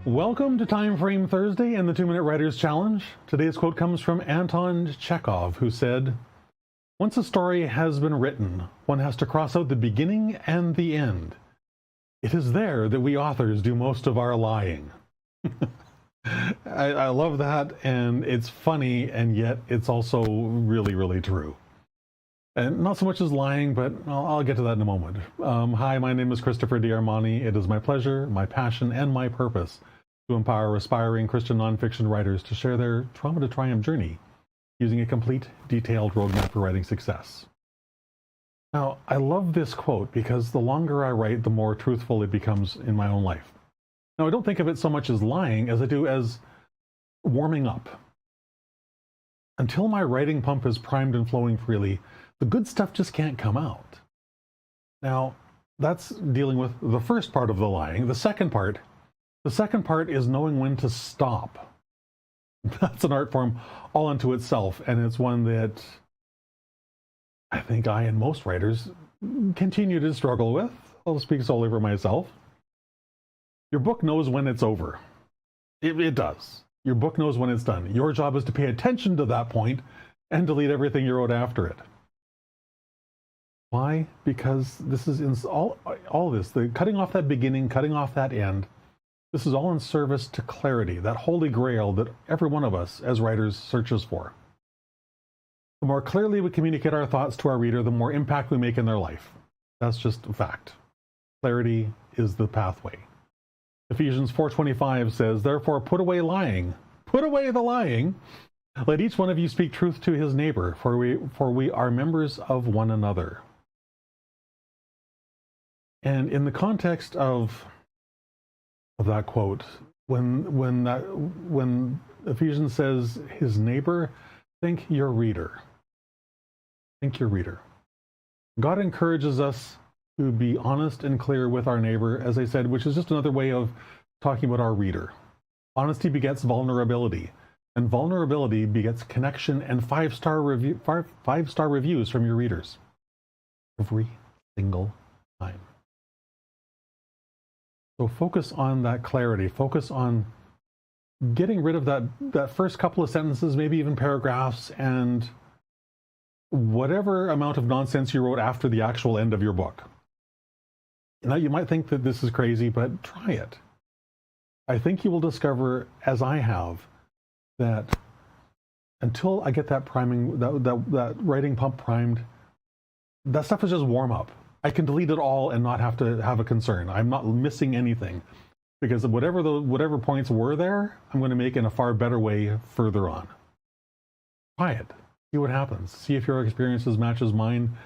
Welcome to Time Frame Thursday and the 2-Minute Writers Challenge. Today's quote comes from Anton Chekhov, who said, "Once a story has been written, one has to cross out the beginning and the end. It is there that we authors do most of our lying." I love that, and it's funny, and yet it's also really, really true. And not so much as lying, but I'll get to that in a moment. Hi, my name is Christopher D'Armani. It is my pleasure, my passion, and my purpose to empower aspiring Christian nonfiction writers to share their trauma to triumph journey using a complete, detailed roadmap for writing success. Now, I love this quote because the longer I write, the more truthful it becomes in my own life. Now, I don't think of it so much as lying as I do as warming up. Until my writing pump is primed and flowing freely, the good stuff just can't come out. Now, that's dealing with the first part of the lying. The second part is knowing when to stop. That's an art form all unto itself, and it's one that I think I and most writers continue to struggle with. I'll speak solely for myself. Your book knows when it's over. It does. Your book knows when it's done. Your job is to pay attention to that point and delete everything you wrote after it. Why? Because this is in all this, the cutting off that beginning, cutting off that end. This is all in service to clarity, that holy grail that every one of us as writers searches for. The more clearly we communicate our thoughts to our reader, the more impact we make in their life. That's just a fact. Clarity is the pathway. Ephesians 4:25 says, "Therefore put away lying. Put away the lying. Let each one of you speak truth to his neighbor, for we are members of one another." And in the context of that quote, when Ephesians says his neighbor, think your reader. Think your reader. God encourages us to be honest and clear with our neighbor, as I said, which is just another way of talking about our reader. Honesty begets vulnerability, and vulnerability begets connection and five-star reviews from your readers every single time. So focus on that clarity. Focus on getting rid of that first couple of sentences, maybe even paragraphs, and whatever amount of nonsense you wrote after the actual end of your book. Now, you might think that this is crazy, but try it. I think you will discover, as I have, that until I get that priming, that writing pump primed, that stuff is just warm up. I can delete it all and not have to have a concern. I'm not missing anything because whatever points were there, I'm going to make in a far better way further on. Try it. See what happens. See if your experiences matches mine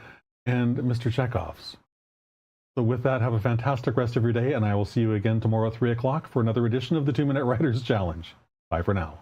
and Mr. Chekhov's. So with that, have a fantastic rest of your day, and I will see you again tomorrow at 3 o'clock for another edition of the 2-Minute Writers Challenge. Bye for now.